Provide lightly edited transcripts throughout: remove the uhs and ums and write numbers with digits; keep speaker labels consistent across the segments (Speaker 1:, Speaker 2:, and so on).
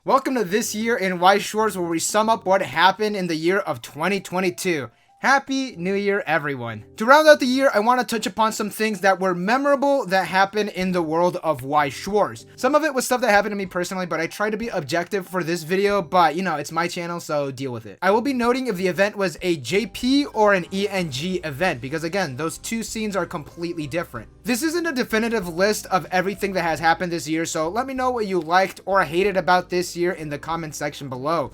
Speaker 1: Welcome to This Year in Weiss Schwarz, where we sum up what happened in the year of 2022. Happy New Year, everyone. To round out the year, I want to touch upon some things that were memorable that happened in the world of Weiss Schwarz. Some of it was stuff that happened to me personally, but I tried to be objective for this video, but you know, it's my channel, so deal with it. I will be noting if the event was a JP or an ENG event, because again, those two scenes are completely different. This isn't a definitive list of everything that has happened this year, so let me know what you liked or hated about this year in the comment section below.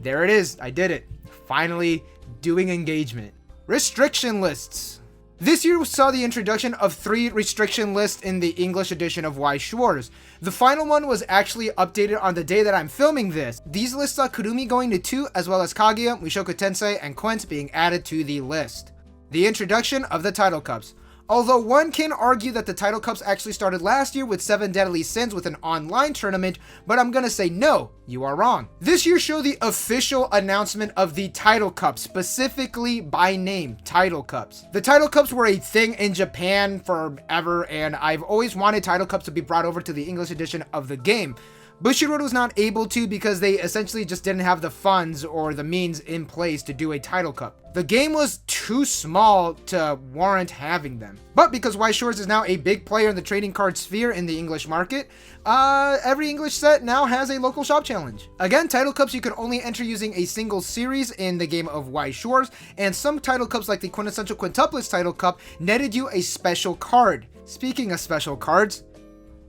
Speaker 1: There it is, I did it. Finally doing engagement. Restriction lists. This year saw the introduction of 3 restriction lists in the English edition of Weiss Schwarz. The final one was actually updated on the day that I'm filming this. These lists saw Kurumi going to 2, as well as Kaguya, Mushoku Tensei, and Quince being added to the list. The introduction of the title cups. Although one can argue that the title cups actually started last year with 7 Deadly Sins with an online tournament, but I'm gonna say no, you are wrong. This year showed the official announcement of the title cups, specifically by name, title cups. The title cups were a thing in Japan forever, and I've always wanted title cups to be brought over to the English edition of the game. Bushiroad was not able to because they essentially just didn't have the funds or the means in place to do a title cup. The game was too small to warrant having them. But because Weiss Schwarz is now a big player in the trading card sphere in the English market, every English set now has a local shop challenge. Again, title cups you can only enter using a single series in the game of Weiss Schwarz, and some title cups like the Quintessential Quintuplets title cup netted you a special card. Speaking of special cards,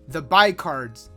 Speaker 1: the buy cards.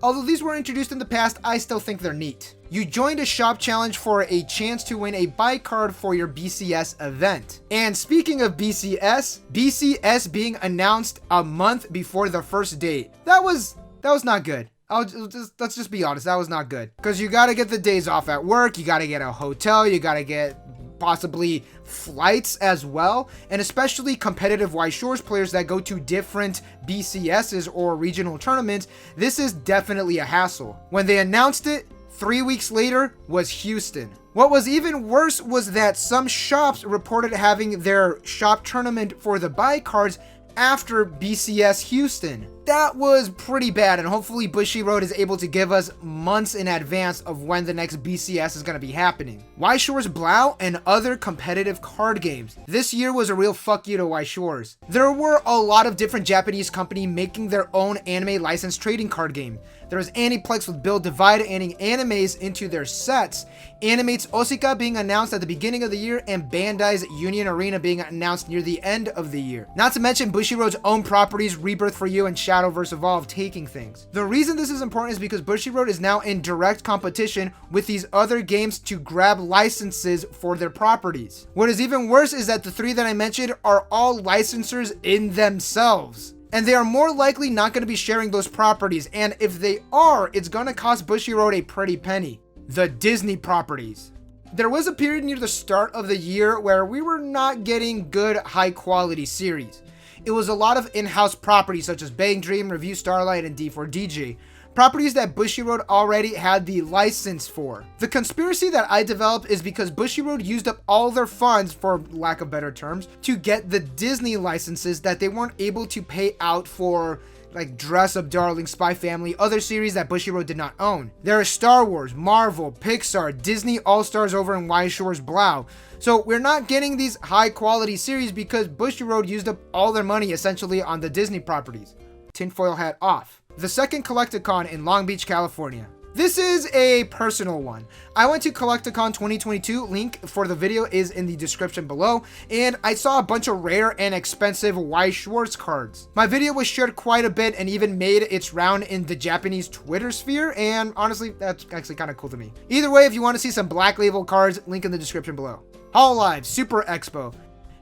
Speaker 1: Although these were introduced in the past, I still think they're neat. You joined a shop challenge for a chance to win a buy card for your BCS event. And speaking of BCS being announced a month before the first date. That was not good. Let's just be honest, that was not good. Because you gotta get the days off at work, you gotta get a hotel, you gotta get possibly flights as well, and especially competitive Weiss Schwarz players that go to different BCSs or regional tournaments, this is definitely a hassle. When they announced it, 3 weeks later was Houston. What was even worse was that some shops reported having their shop tournament for the buy cards after BCS Houston. That was pretty bad, and hopefully Bushiroad is able to give us months in advance of when the next BCS is going to be happening. Weiss Schwarz Blau and other competitive card games. This year was a real fuck you to Weiss Schwarz. There were a lot of different Japanese companies making their own anime licensed trading card game. There was Aniplex with Build Divide adding animes into their sets, Animate's Osika being announced at the beginning of the year, and Bandai's Union Arena being announced near the end of the year. Not to mention Bushiroad's own properties, Rebirth for You and Shadowverse Evolve taking things. The reason this is important is because Bushiroad is now in direct competition with these other games to grab licenses for their properties. What is even worse is that the 3 that I mentioned are all licensors in themselves. And they are more likely not going to be sharing those properties, and if they are, it's going to cost Bushiroad a pretty penny. The Disney properties. There was a period near the start of the year where we were not getting good high quality series. It was a lot of in-house properties such as Bang Dream, Review Starlight, and D4DJ. Properties that Bushiroad already had the license for. The conspiracy that I developed is because Bushiroad used up all their funds, for lack of better terms, to get the Disney licenses that they weren't able to pay out for, like Dress Up Darling, Spy Family, other series that Bushiroad did not own. There are Star Wars, Marvel, Pixar, Disney All-Stars over in Weiss Schwarz Blau. So we're not getting these high quality series because Bushiroad used up all their money essentially on the Disney properties. Tinfoil hat off. The second Collecticon in Long Beach, California. This is a personal one. I went to Collecticon 2022, link for the video is in the description below, and I saw a bunch of rare and expensive Weiss Schwarz cards. My video was shared quite a bit and even made its round in the Japanese Twitter sphere, and honestly, that's actually kind of cool to me. Either way, if you want to see some Black Label cards, link in the description below. Hololive Super Expo.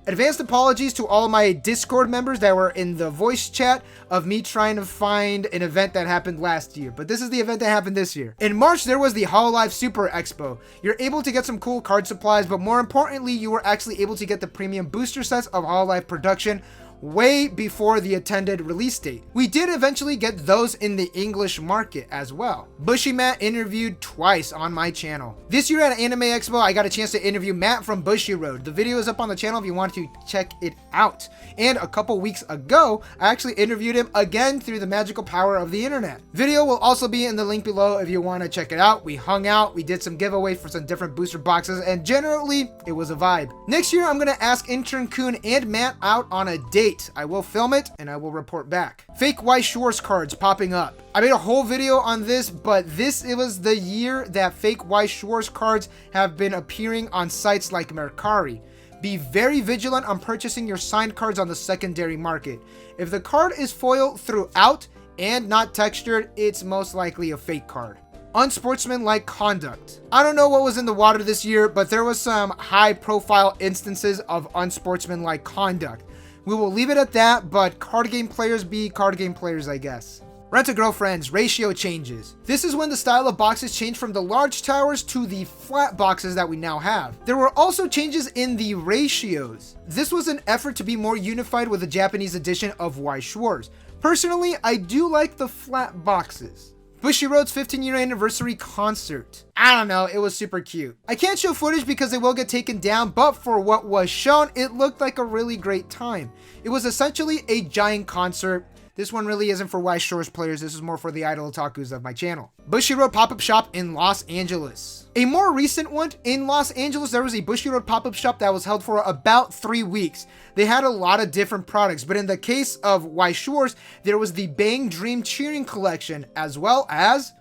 Speaker 1: Advanced apologies to all of my Discord members that were in the voice chat of me trying to find an event that happened last year, but this is the event that happened this year. In March, there was the Hololive Super Expo. You're able to get some cool card supplies, but more importantly, you were actually able to get the premium booster sets of Hololive production, way before the intended release date. We did eventually get those in the English market as well. Bushi Matt interviewed twice on my channel. This year at Anime Expo, I got a chance to interview Matt from Bushiroad. The video is up on the channel if you want to check it out. And a couple weeks ago, I actually interviewed him again through the magical power of the internet. Video will also be in the link below if you want to check it out. We hung out, we did some giveaways for some different booster boxes, and generally, it was a vibe. Next year, I'm going to ask Intern Kun and Matt out on a date. I will film it, and I will report back. Fake Weiss Schwarz cards popping up. I made a whole video on this, but it was the year that fake Weiss Schwarz cards have been appearing on sites like Mercari. Be very vigilant on purchasing your signed cards on the secondary market. If the card is foil throughout and not textured, it's most likely a fake card. Unsportsmanlike Conduct. I don't know what was in the water this year, but there was some high profile instances of unsportsmanlike conduct. We will leave it at that, but card game players be card game players, I guess. Rent-a-Girlfriends ratio changes. This is when the style of boxes changed from the large towers to the flat boxes that we now have. There were also changes in the ratios. This was an effort to be more unified with the Japanese edition of Weiss Schwarz. Personally, I do like the flat boxes. Bushiroad's 15-year anniversary concert. I don't know, it was super cute. I can't show footage because it will get taken down, but for what was shown, it looked like a really great time. It was essentially a giant concert. This one really isn't for Weiss Schwarz players, this is more for the idol otakus of my channel. Bushiroad pop-up shop in Los Angeles. A more recent one, in Los Angeles, there was a Bushiroad pop-up shop that was held for about 3 weeks. They had a lot of different products, but in the case of Weiss Schwarz, there was the Bang Dream Cheering Collection, as well as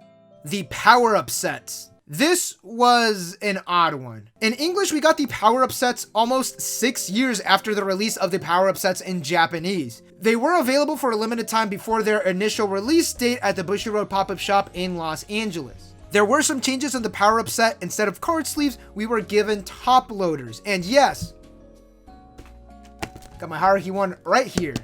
Speaker 1: the power-up sets. This was an odd one. In English, we got the power-up sets almost 6 years after the release of the power-up sets in Japanese. They were available for a limited time before their initial release date at the Bushiroad pop-up shop in Los Angeles. There were some changes in the power-up set. Instead of card sleeves, we were given top loaders. And yes, got my Haruhi one right here.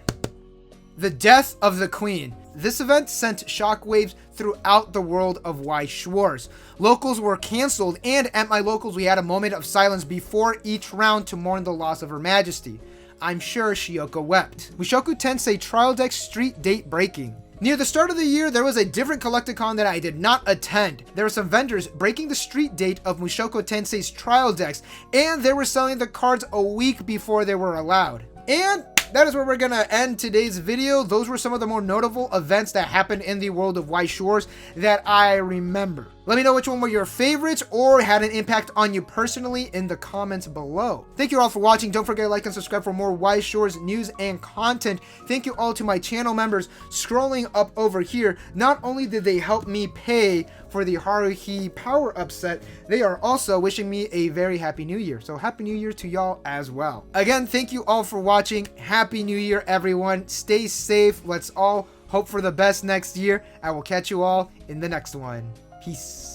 Speaker 1: The Death of the Queen. This event sent shockwaves throughout the world of Weiss Schwarz. Locals were canceled, and at my locals we had a moment of silence before each round to mourn the loss of Her Majesty. I'm sure Shioko wept. Mushoku Tensei Trial Deck Street Date Breaking. Near the start of the year, there was a different Collecticon that I did not attend. There were some vendors breaking the street date of Mushoku Tensei's trial decks, and they were selling the cards a week before they were allowed. And that is where we're gonna end today's video. Those were some of the more notable events that happened in the world of Weiss Schwarz that I remember. Let me know which one were your favorites or had an impact on you personally in the comments below. Thank you all for watching. Don't forget to like and subscribe for more Weiss Schwarz news and content. Thank you all to my channel members scrolling up over here. Not only did they help me pay for the Haruhi power-up set, they are also wishing me a very happy new year. So happy new year to y'all as well. Again, thank you all for watching. Happy new year, everyone. Stay safe. Let's all hope for the best next year. I will catch you all in the next one. Peace.